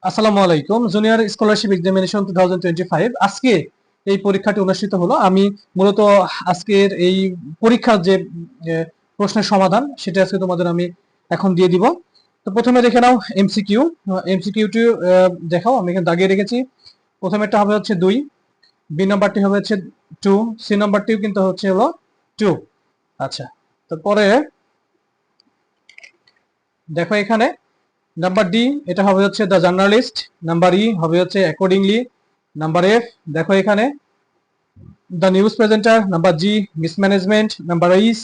আসসালামু আলাইকুম। Junior scholarship examination 2025 আজকে এই পরীক্ষাটি অনুষ্ঠিত হলো। আমি মূলত আজকের এই পরীক্ষার যে প্রশ্নের সমাধান সেটা আজকে তোমাদের আমি এখন দিয়ে দিব। তো প্রথমে দেখে নাও এমসিকিউ। এমসিকিউটি দেখাও, আমি এখানে দাগিয়ে রেখেছি। প্রথমেরটা হবে হচ্ছে 2, বি নাম্বারটি হবে হচ্ছে 2, সি নাম্বারটিও কিন্তু হচ্ছে হলো 2। আচ্ছা, তারপরে দেখো এখানে নাম্বার ডি, এটা হবে হচ্ছে দ্য জার্নালিস্ট। নাম্বার ই হবে হচ্ছে অ্যাকর্ডিংলি। নাম্বার এফ দেখো এখানে the news presenter. Number G mismanagement. Number is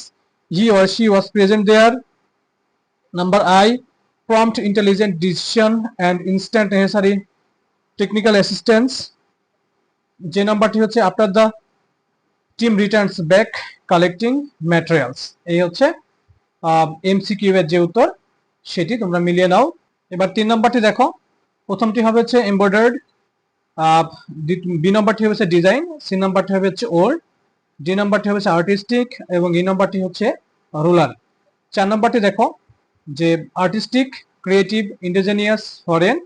he or she was present there. Number I prompt intelligent decision and instant necessary technical assistance. যে নাম্বারটি হচ্ছে after the team returns back collecting materials. এই হচ্ছে MCQ এর যে উত্তর সেটি তোমরা মিলিয়ে নাও। এবার 3 নাম্বারটি দেখো, প্রথমটি হবে হচ্ছে এমব্রয়ডার্ড, বি নাম্বারটি হচ্ছে ডিজাইন, সি নাম্বারটি হবে হচ্ছে ওল্ড, ডি নাম্বারটি হচ্ছে আর্টিস্টিক এবং ই নাম্বারটি হচ্ছে রুলার। 4 নাম্বারটি দেখো যে artistic, creative, indigenous, foreign,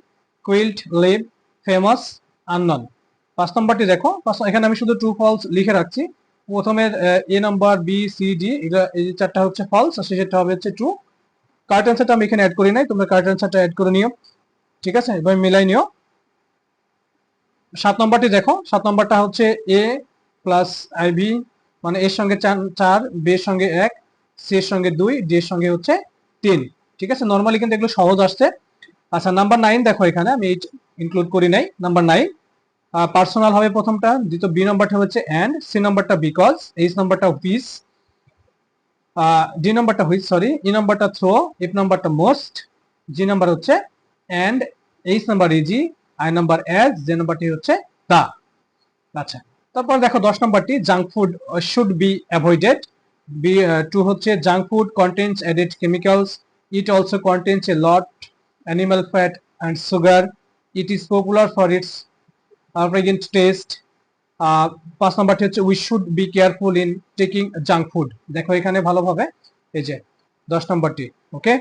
quilt, live, famous, unknown. 5 নাম্বারটি দেখো, এখানে আমি শুধু ট্রু ফলস লিখে রাখছি। প্রথমের এ নাম্বার, বি, সি, ডি, এগুলো এই 4টা হচ্ছে ফলস আর শেষেরটা হবে হচ্ছে ট্রু। কারেক্ট অ্যান্সারটা আমি এখানে অ্যাড করি নাই, তোমরা কারেক্ট অ্যান্সারটা অ্যাড করে নিও। ঠিক আছে, এবার মিলাই নিও। 7 নম্বরটি দেখো, 7 নম্বরটা হচ্ছে এ প্লাস আইভি, মানে এর সঙ্গে 4, বি এর সঙ্গে 1, সি এর সঙ্গে 2, ডি এর সঙ্গে হচ্ছে 3। ঠিক আছে, নরমালি কিন্তু এগুলো সহজ আসছে। আচ্ছা, নাম্বার 9 দেখো, এখানে আমি ইনক্লুড করি নাই। নাম্বার 9 পার্সোনাল হবে প্রথমটা, দ্বিতীয় বি নাম্বারটা হচ্ছে এন্ড, সি নাম্বারটা বিকজ, এইচ নাম্বারটা হুইচ, ডি নাম্বারটা হুইচ সরি, ই নাম্বারটা থ্রো, এফ নাম্বারটা মোস্ট, জি নাম্বার হচ্ছে and, H number easy, I number as, যে নাম্বারটি হচ্ছে দা। আচ্ছা, তারপর দেখো 10 নাম্বারটি junk food should be avoided. B 2 হচ্ছে junk food contains added chemicals, it also contains a lot animal fat and sugar, it is popular for its fragrant taste. 5 নাম্বারটি হচ্ছে we should be careful in taking junk food. দেখো এখানে ভালোভাবে, এই যে 10 নাম্বারটি। Okay,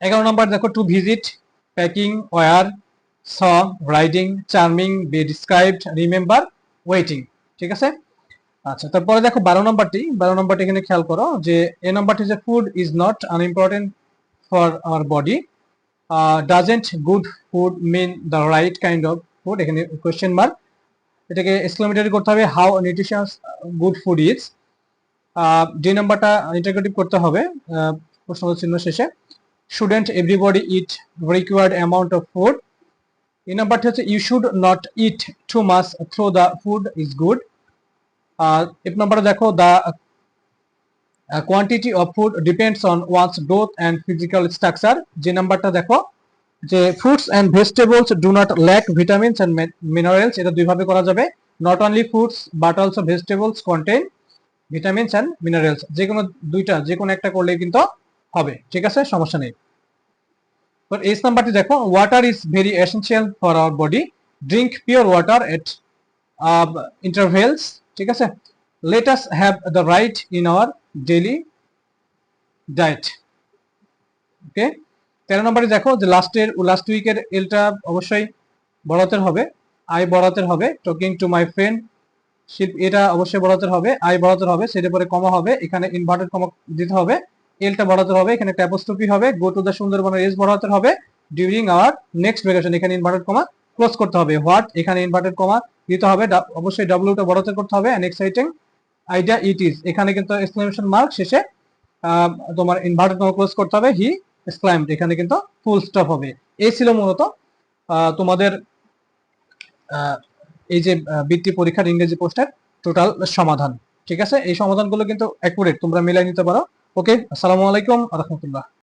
11 number দেখো to visit, packing, war, saw, riding, charming, be described, remember, waiting. ঠিক আছে। আচ্ছা, তারপরে দেখো 12 নম্বরটি এখানে খেয়াল করো যে এ নাম্বারটি যে food is not unimportant for our body, doesn't good food mean the right kind of food, এখানে কোয়েশ্চেন মার্ক, এটাকে এক্সক্লেমেটরি করতে হবে how nutritious good food is. D নাম্বারটা ইন্টারগ্রেটিভ করতে হবে প্রশ্ন চিহ্ন শেষে, shouldn't everybody eat required amount of food. এই নাম্বারটি হচ্ছে you should not eat too much though the food is good. F নাম্বারটা দেখো the quantity of food depends on once growth and physical structure. যে নাম্বারটা দেখো যে fruits and vegetables do not lack vitamins and minerals, এটা দুইভাবে করা যাবে। Not only fruits but also vegetables contain vitamins and minerals, যে কোনো দুইটা, যে কোনো একটা করলে কিন্তু হবে। ঠিক আছে, সমস্যা নেই। তো এইচ নাম্বারটি দেখো water is very essential for our body, drink pure water at intervals. ঠিক আছে, let us have the right in our daily diet. Okay, 13 নম্বরে দেখো যে লাস্ট উইকের এলটা অবশ্যই বড়াতের হবে, আই বড়াতের হবে, টকিং টু মাই ফ্রেন্ড, এটা অবশ্যই বড়াতের হবে, আই বড়াতের হবে, সেটার পরে কমা হবে, এখানে ইনভার্টেড কমা দিতে হবে, এলটা বড়াতের হবে, এখানে একটা অ্যাপোস্ট্রফি হবে, গো টু দ্য সুন্দরবনের এস বড়াতের হবে, ডিউরিং আওয়ার নেক্সট ভ্যাকেশন, এখানে ইনভার্টেড কমা ক্লোজ করতে হবে, হোয়াট এখানে ইনভার্টেড কমা দিতে হবে, অবশ্যই ডাব্লিউটা বড়াতের করতে হবে, and exciting idea it is, এখানে কিন্তু এক্সক্লেমেশন মার্ক শেষে তোমার ইনভার্টেড কমা ক্লোজ করতে হবে, হি এক্সক্লাইমড, এখানে কিন্তু ফুল স্টপ হবে। এই ছিল মূলত তোমাদের এই যে বৃত্তি পরীক্ষার ইংরেজি পোস্টের টোটাল সমাধান। ঠিক আছে, এই সমাধানগুলো কিন্তু অ্যাকুরেট, তোমরা মিলাই নিতে পারো। ওকে, আসসালামু আলাইকুম রহমতুল্লাহ।